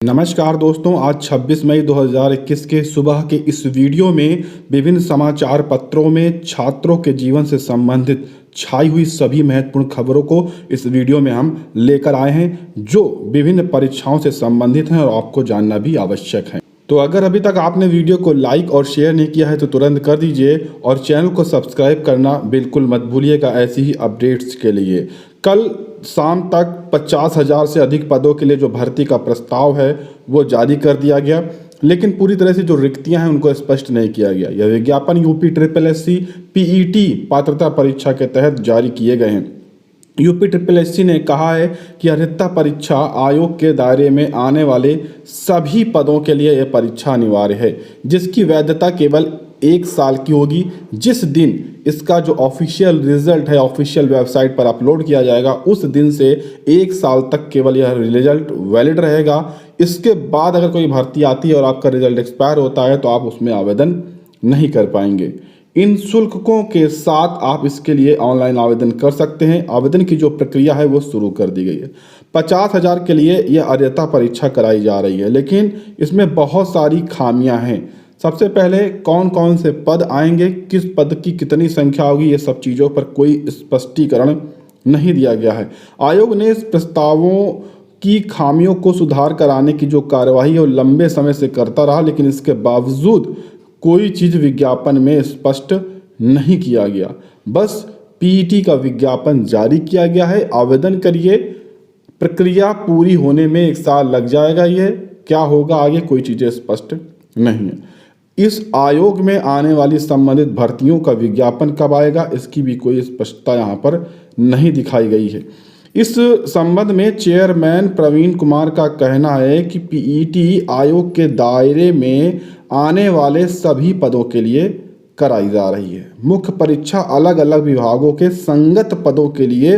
नमस्कार दोस्तों, आज 26 मई 2021 के सुबह के इस वीडियो में विभिन्न समाचार पत्रों में छात्रों के जीवन से संबंधित छाई हुई सभी महत्वपूर्ण खबरों को इस वीडियो में हम लेकर आए हैं, जो विभिन्न परीक्षाओं से संबंधित हैं और आपको जानना भी आवश्यक है। तो अगर अभी तक आपने वीडियो को लाइक और शेयर नहीं किया है तो तुरंत कर दीजिए और चैनल को सब्सक्राइब करना बिल्कुल मत भूलिएगा ऐसी ही अपडेट्स के लिए। कल शाम तक 50,000 से अधिक पदों के लिए जो भर्ती का प्रस्ताव है वो जारी कर दिया गया, लेकिन पूरी तरह से जो रिक्तियां हैं उनको स्पष्ट नहीं किया गया। यह विज्ञापन यूपी SSSC PET पात्रता परीक्षा के तहत जारी किए गए हैं। यूपी SSSC ने कहा है कि अर्हता परीक्षा आयोग के दायरे में आने वाले सभी पदों के लिए यह परीक्षा अनिवार्य है, जिसकी वैधता केवल 1 साल की होगी। जिस दिन इसका जो ऑफिशियल रिजल्ट है ऑफिशियल वेबसाइट पर अपलोड किया जाएगा, उस दिन से 1 साल तक केवल यह रिजल्ट वैलिड रहेगा। इसके बाद अगर कोई भर्ती आती है और आपका रिजल्ट एक्सपायर होता है तो आप उसमें आवेदन नहीं कर पाएंगे। इन शुल्कों के साथ आप इसके लिए ऑनलाइन आवेदन कर सकते हैं। आवेदन की जो प्रक्रिया है वो शुरू कर दी गई है। 50,000 के लिए यह अर्हता परीक्षा कराई जा रही है, लेकिन इसमें बहुत सारी खामियां हैं। सबसे पहले कौन कौन से पद आएंगे, किस पद की कितनी संख्या होगी, ये सब चीज़ों पर कोई स्पष्टीकरण नहीं दिया गया है। आयोग ने इस प्रस्तावों की खामियों को सुधार कराने की जो कार्यवाही है वो लंबे समय से करता रहा, लेकिन इसके बावजूद कोई चीज़ विज्ञापन में स्पष्ट नहीं किया गया। बस PET का विज्ञापन जारी किया गया है, आवेदन करिए, प्रक्रिया पूरी होने में 1 साल लग जाएगा। ये क्या होगा आगे, कोई चीज़ें स्पष्ट नहीं है। इस आयोग में आने वाली संबंधित भर्तियों का विज्ञापन कब आएगा, इसकी भी कोई स्पष्टता यहाँ पर नहीं दिखाई गई है। इस संबंध में चेयरमैन प्रवीण कुमार का कहना है कि PET आयोग के दायरे में आने वाले सभी पदों के लिए कराई जा रही है। मुख्य परीक्षा अलग अलग विभागों के संगत पदों के लिए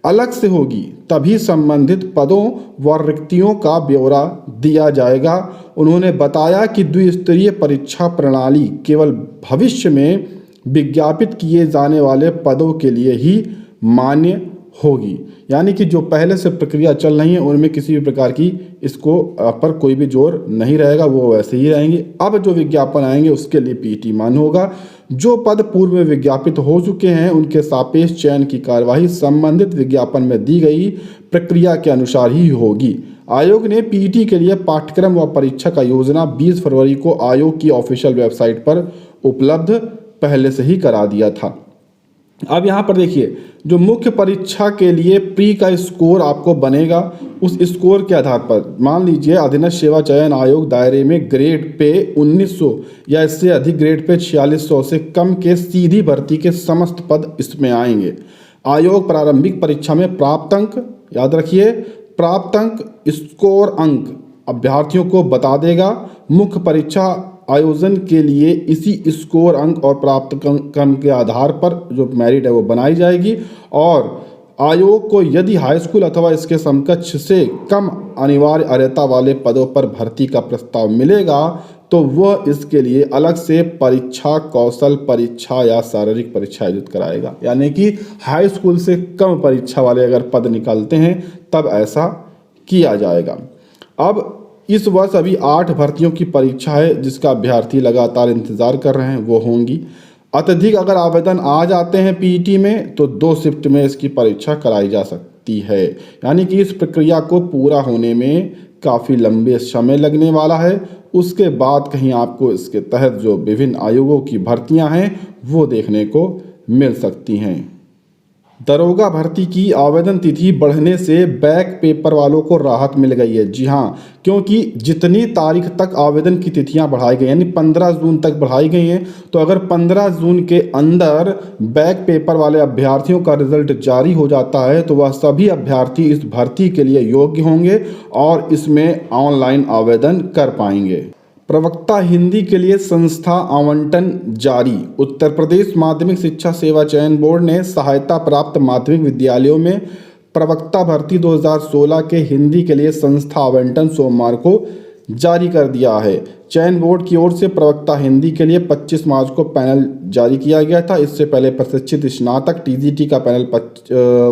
अलग से होगी, तभी संबंधित पदों व रिक्तियों का ब्यौरा दिया जाएगा। उन्होंने बताया कि द्विस्तरीय परीक्षा प्रणाली केवल भविष्य में विज्ञापित किए जाने वाले पदों के लिए ही मान्य होगी, यानी कि जो पहले से प्रक्रिया चल रही है उनमें किसी भी प्रकार की इसको पर कोई भी जोर नहीं रहेगा, वो वैसे ही रहेंगे। अब जो विज्ञापन आएंगे उसके लिए PET मान्य होगा। जो पद पूर्व में विज्ञापित हो चुके हैं उनके सापेक्ष चयन की कार्यवाही संबंधित विज्ञापन में दी गई प्रक्रिया के अनुसार ही होगी। आयोग ने PET के लिए पाठ्यक्रम व परीक्षा का योजना 20 फरवरी को आयोग की ऑफिशियल वेबसाइट पर उपलब्ध पहले से ही करा दिया था। अब यहाँ पर देखिए, जो मुख्य परीक्षा के लिए प्री का स्कोर आपको बनेगा, उस स्कोर के आधार पर मान लीजिए अधीनस्थ सेवा चयन आयोग दायरे में ग्रेड पे 1900 या इससे अधिक ग्रेड पे 4600 से कम के सीधी भर्ती के समस्त पद इसमें आएंगे। आयोग प्रारंभिक परीक्षा में प्राप्त अंक, याद रखिए, प्राप्त अंक स्कोर अंक अभ्यर्थियों को बता देगा। मुख्य परीक्षा आयोजन के लिए इसी स्कोर अंक और प्राप्त क्रम के आधार पर जो मेरिट है वो बनाई जाएगी, और आयोग को यदि हाई स्कूल अथवा इसके समकक्ष से कम अनिवार्य अर्हता वाले पदों पर भर्ती का प्रस्ताव मिलेगा तो वह इसके लिए अलग से परीक्षा, कौशल परीक्षा या शारीरिक परीक्षा आयोजित कराएगा। यानी कि हाई स्कूल से कम परीक्षा वाले अगर पद निकालते हैं तब ऐसा किया जाएगा। अब इस वर्ष अभी 8 भर्तियों की परीक्षा है जिसका अभ्यर्थी लगातार इंतजार कर रहे हैं, वो होंगी। अत्यधिक अगर आवेदन आ जाते हैं PET में तो 2 शिफ्ट में इसकी परीक्षा कराई जा सकती है, यानी कि इस प्रक्रिया को पूरा होने में काफ़ी लंबे समय लगने वाला है। उसके बाद कहीं आपको इसके तहत जो विभिन्न आयोगों की भर्तियां हैं वो देखने को मिल सकती हैं। दरोगा भर्ती की आवेदन तिथि बढ़ने से बैक पेपर वालों को राहत मिल गई है। जी हाँ, क्योंकि जितनी तारीख तक आवेदन की तिथियां बढ़ाई गई यानी 15 जून तक बढ़ाई गई हैं, तो अगर 15 जून के अंदर बैक पेपर वाले अभ्यर्थियों का रिजल्ट जारी हो जाता है तो वह सभी अभ्यर्थी इस भर्ती के लिए योग्य होंगे और इसमें ऑनलाइन आवेदन कर पाएंगे। प्रवक्ता हिंदी के लिए संस्था आवंटन जारी। उत्तर प्रदेश माध्यमिक शिक्षा सेवा चयन बोर्ड ने सहायता प्राप्त माध्यमिक विद्यालयों में प्रवक्ता भर्ती 2016 के हिंदी के लिए संस्था आवंटन सोमवार को जारी कर दिया है। चयन बोर्ड की ओर से प्रवक्ता हिंदी के लिए 25 मार्च को पैनल जारी किया गया था। इससे पहले प्रशिक्षित स्नातक TGT का पैनल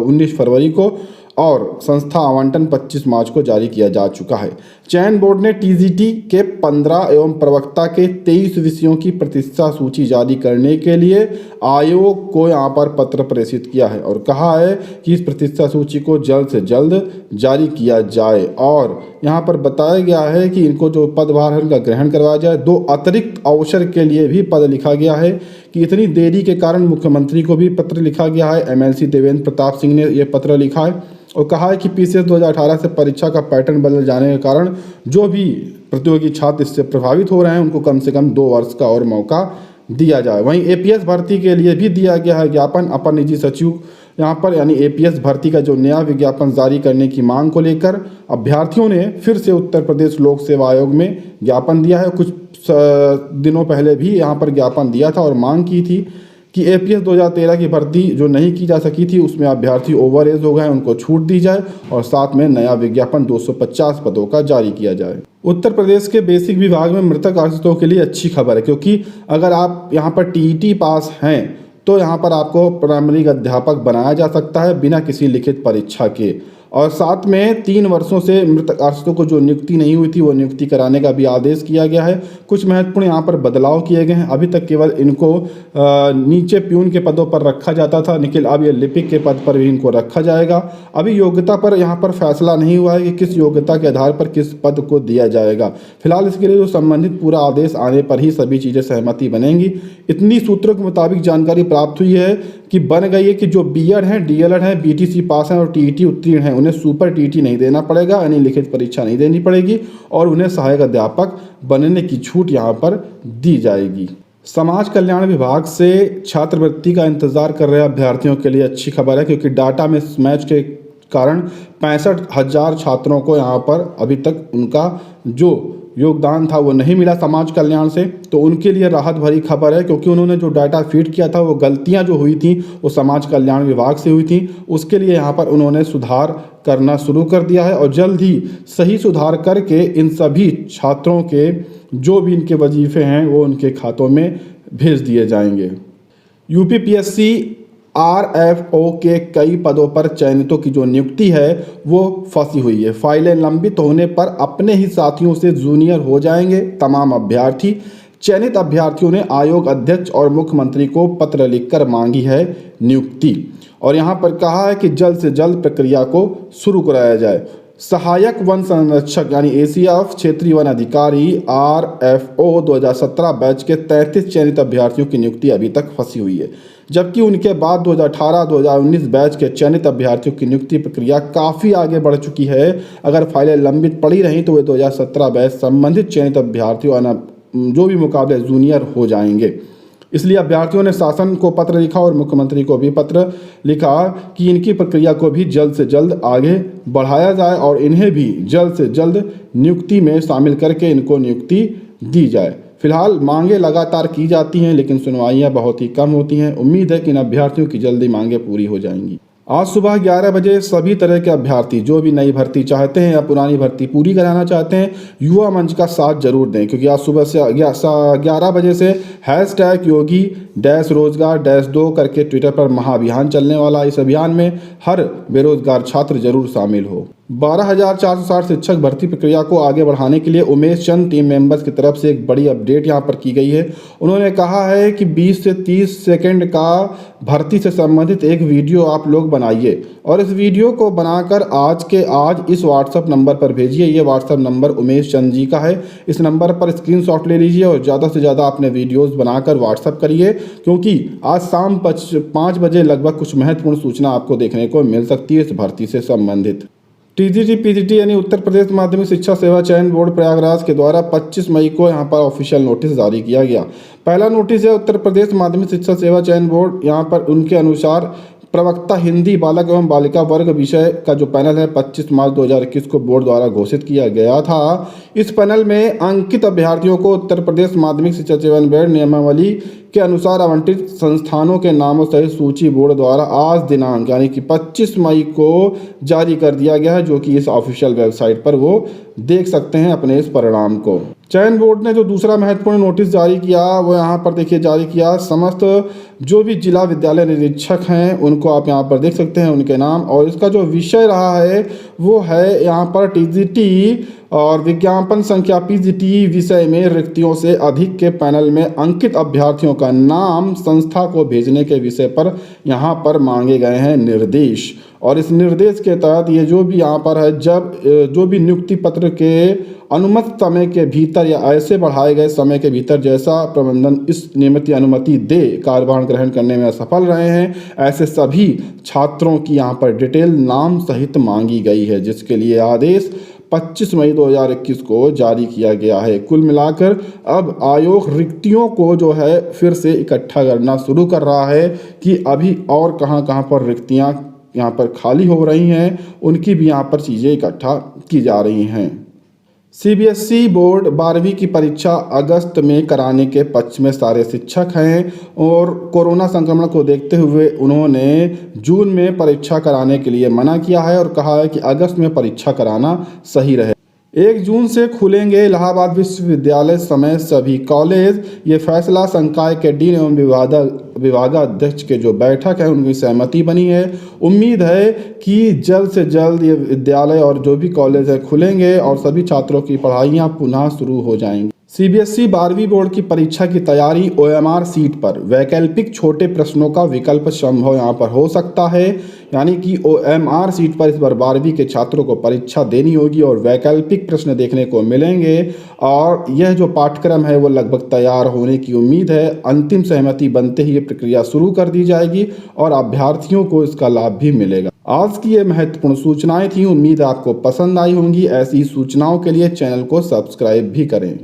19 फरवरी को और संस्था आवंटन 25 मार्च को जारी किया जा चुका है। चयन बोर्ड ने टीजीटी के 15 एवं प्रवक्ता के 23 विषयों की प्रतिष्ठा सूची जारी करने के लिए आयोग को यहाँ पर पत्र प्रेषित किया है और कहा है कि इस प्रतिष्ठा सूची को जल्द से जल्द जारी किया जाए। और यहाँ पर बताया गया है कि इनको जो पदभार है उनका ग्रहण करवाया जाए। 2 अतिरिक्त अवसर के लिए भी पद लिखा गया है कि इतनी देरी के कारण मुख्यमंत्री को भी पत्र लिखा गया है। एमएलसी देवेंद्र प्रताप सिंह ने यह पत्र लिखा है और कहा है कि पीसीएस 2018 से परीक्षा का पैटर्न बदल जाने के कारण जो भी प्रतियोगी छात्र इससे प्रभावित हो रहे हैं उनको कम से कम 2 वर्ष का और मौका दिया जाए। वहीं एपीएस भर्ती के लिए भी दिया गया है ज्ञापन। अपर निजी सचिव यहाँ पर यानी एपीएस भर्ती का जो नया विज्ञापन जारी करने की मांग को लेकर अभ्यर्थियों ने फिर से उत्तर प्रदेश लोक सेवा आयोग में ज्ञापन दिया है। कुछ दिनों पहले भी यहाँ पर ज्ञापन दिया था और मांग की थी कि एपीएस 2013 की भर्ती जो नहीं की जा सकी थी उसमें अभ्यर्थी ओवर एज हो गए उनको छूट दी जाए और साथ में नया विज्ञापन 250 पदों का जारी किया जाए। उत्तर प्रदेश के बेसिक विभाग में मृतक आश्रितों के लिए अच्छी खबर है, क्योंकि अगर आप यहाँ पर टीईटी पास हैं तो यहाँ पर आपको प्राइमरी अध्यापक बनाया जा सकता है बिना किसी लिखित परीक्षा के। और साथ में 3 वर्षों से मृतक आश्रितों को जो नियुक्ति नहीं हुई थी वो नियुक्ति कराने का भी आदेश किया गया है। कुछ महत्वपूर्ण यहाँ पर बदलाव किए गए हैं। अभी तक केवल इनको नीचे प्यून के पदों पर रखा जाता था, लेकिन अब ये लिपिक के पद पर भी इनको रखा जाएगा। अभी योग्यता पर यहाँ पर फैसला नहीं हुआ है कि किस योग्यता के आधार पर किस पद को दिया जाएगा। फिलहाल इसके लिए जो संबंधित पूरा आदेश आने पर ही सभी चीज़ें सहमति बनेंगी। इतनी सूत्रों के मुताबिक जानकारी प्राप्त हुई है कि बन गई है कि जो बीएड हैं, डीएलएड हैं, बीटीसी पास हैं और टीईटी उत्तीर्ण हैं उन्हें सुपर टीईटी नहीं देना पड़ेगा, यानी लिखित परीक्षा नहीं देनी पड़ेगी और उन्हें सहायक अध्यापक बनने की छूट यहाँ पर दी जाएगी। समाज कल्याण विभाग से छात्रवृत्ति का इंतजार कर रहे अभ्यर्थियों के लिए अच्छी खबर है, क्योंकि डाटा मिसमैच के कारण 65,000 छात्रों को यहाँ पर अभी तक उनका जो योगदान था वो नहीं मिला समाज कल्याण से। तो उनके लिए राहत भरी खबर है, क्योंकि उन्होंने जो डाटा फीड किया था वो गलतियां जो हुई थी वो समाज कल्याण विभाग से हुई थी। उसके लिए यहाँ पर उन्होंने सुधार करना शुरू कर दिया है और जल्द ही सही सुधार करके इन सभी छात्रों के जो भी इनके वजीफे हैं वो उनके खातों में भेज दिए जाएंगे। यूपीपीएससी आरएफओ के कई पदों पर चयनितों की जो नियुक्ति है वो फंसी हुई है। फाइलें लंबित होने पर अपने ही साथियों से जूनियर हो जाएंगे तमाम अभ्यर्थी। चयनित अभ्यर्थियों ने आयोग अध्यक्ष और मुख्यमंत्री को पत्र लिखकर मांगी है नियुक्ति और यहाँ पर कहा है कि जल्द से जल्द प्रक्रिया को शुरू कराया जाए। सहायक वन संरक्षक यानी एसीएफ क्षेत्रीय वन अधिकारी आरएफओ 2017 बैच के 33 चयनित अभ्यर्थियों की नियुक्ति अभी तक फंसी हुई है, जबकि उनके बाद 2018-2019 बैच के चयनित अभ्यर्थियों की नियुक्ति प्रक्रिया काफ़ी आगे बढ़ चुकी है। अगर फाइलें लंबित पड़ी रहीं तो वे 2017 बैच संबंधित चयनित अभ्यर्थियों जो भी मुकाबले जूनियर हो जाएंगे। इसलिए अभ्यर्थियों ने शासन को पत्र लिखा और मुख्यमंत्री को भी पत्र लिखा कि इनकी प्रक्रिया को भी जल्द से जल्द आगे बढ़ाया जाए और इन्हें भी जल्द से जल्द नियुक्ति में शामिल करके इनको नियुक्ति दी जाए। फिलहाल मांगे लगातार की जाती हैं, लेकिन सुनवाइयां बहुत ही कम होती हैं। उम्मीद है कि इन अभ्यर्थियों की जल्दी मांगे पूरी हो जाएंगी। आज सुबह 11 बजे सभी तरह के अभ्यर्थी जो भी नई भर्ती चाहते हैं या पुरानी भर्ती पूरी कराना चाहते हैं युवा मंच का साथ जरूर दें, क्योंकि आज सुबह से 11 बजे से #योगी-रोजगार-2 करके ट्विटर पर महाअभियान चलने वाला। इस अभियान में हर बेरोजगार छात्र जरूर शामिल हो। 12,460 शिक्षक भर्ती प्रक्रिया को आगे बढ़ाने के लिए उमेश चंद टीम मेंबर्स की तरफ से एक बड़ी अपडेट यहां पर की गई है। उन्होंने कहा है कि 20 से 30 सेकंड का भर्ती से संबंधित एक वीडियो आप लोग बनाइए और इस वीडियो को बनाकर आज के आज इस व्हाट्सएप नंबर पर भेजिए। ये व्हाट्सएप नंबर उमेश चंद जी का है। इस नंबर पर स्क्रीनशॉट ले लीजिए और ज़्यादा से ज़्यादा अपने वीडियोज़ बनाकर व्हाट्सएप करिए, क्योंकि आज शाम 5 बजे लगभग कुछ महत्वपूर्ण सूचना आपको देखने को मिल सकती है इस भर्ती से संबंधित। टीजीटी पीजीटी यानी उत्तर प्रदेश माध्यमिक शिक्षा सेवा चयन बोर्ड प्रयागराज के द्वारा 25 मई को यहाँ पर ऑफिशियल नोटिस जारी किया गया। पहला नोटिस है उत्तर प्रदेश माध्यमिक शिक्षा सेवा चयन बोर्ड। यहाँ पर उनके अनुसार प्रवक्ता हिंदी बालक एवं बालिका वर्ग विषय का जो पैनल है 25 मार्च 2021 को बोर्ड द्वारा घोषित किया गया था। इस पैनल में अंकित अभ्यर्थियों को उत्तर प्रदेश माध्यमिक शिक्षा चयन बोर्ड नियमावली के अनुसार आवंटित संस्थानों के नामों सहित सूची बोर्ड द्वारा आज दिनांक यानी कि 25 मई को जारी कर दिया गया है, जो कि इस ऑफिशियल वेबसाइट पर वो देख सकते हैं अपने इस परिणाम को। चयन बोर्ड ने जो दूसरा महत्वपूर्ण नोटिस जारी किया वो यहाँ पर देखिए जारी किया। समस्त जो भी जिला विद्यालय निरीक्षक हैं उनको आप यहाँ पर देख सकते हैं उनके नाम, और इसका जो विषय रहा है वो है यहाँ पर टीजीटी और विज्ञापन संख्या पीजीटी विषय में रिक्तियों से अधिक के पैनल में अंकित अभ्यर्थियों का नाम संस्था को भेजने के विषय पर यहाँ पर मांगे गए हैं निर्देश। और इस निर्देश के तहत ये जो भी यहाँ पर है, जब जो भी नियुक्ति पत्र के अनुमत समय के भीतर या ऐसे बढ़ाए गए समय के भीतर जैसा प्रबंधन इस नियमित अनुमति दे कार्यभार ग्रहण करने में असफल रहे हैं, ऐसे सभी छात्रों की यहाँ पर डिटेल नाम सहित मांगी गई है, जिसके लिए आदेश 25 मई 2021 को जारी किया गया है। कुल मिलाकर अब आयोग रिक्तियों को जो है फिर से इकट्ठा करना शुरू कर रहा है कि अभी और कहां पर रिक्तियां यहाँ पर खाली हो रही हैं, उनकी भी यहाँ पर चीज़ें इकट्ठा की जा रही हैं। सीबीएसई बोर्ड 12वीं की परीक्षा अगस्त में कराने के पक्ष में सारे शिक्षक हैं, और कोरोना संक्रमण को देखते हुए उन्होंने जून में परीक्षा कराने के लिए मना किया है और कहा है कि अगस्त में परीक्षा कराना सही रहे। 1 जून से खुलेंगे इलाहाबाद विश्वविद्यालय समेत सभी कॉलेज। ये फैसला संकाय के डीन एवं विभागाध्यक्ष के जो बैठक है उनकी सहमति बनी है। उम्मीद है कि जल्द से जल्द ये विद्यालय और जो भी कॉलेज है खुलेंगे और सभी छात्रों की पढ़ाइयाँ पुनः शुरू हो जाएंगी। सीबीएसई 12वीं बोर्ड की परीक्षा की तैयारी। ओएमआर सीट पर वैकल्पिक छोटे प्रश्नों का विकल्प संभव यहाँ पर हो सकता है, यानी कि ओएमआर सीट पर इस बार 12वीं के छात्रों को परीक्षा देनी होगी और वैकल्पिक प्रश्न देखने को मिलेंगे। और यह जो पाठ्यक्रम है वो लगभग तैयार होने की उम्मीद है। अंतिम सहमति बनते ही ये प्रक्रिया शुरू कर दी जाएगी और अभ्यर्थियों को इसका लाभ भी मिलेगा। आज की ये महत्वपूर्ण सूचनाएं थी। उम्मीद आपको पसंद आई होंगी। ऐसी सूचनाओं के लिए चैनल को सब्सक्राइब भी करें।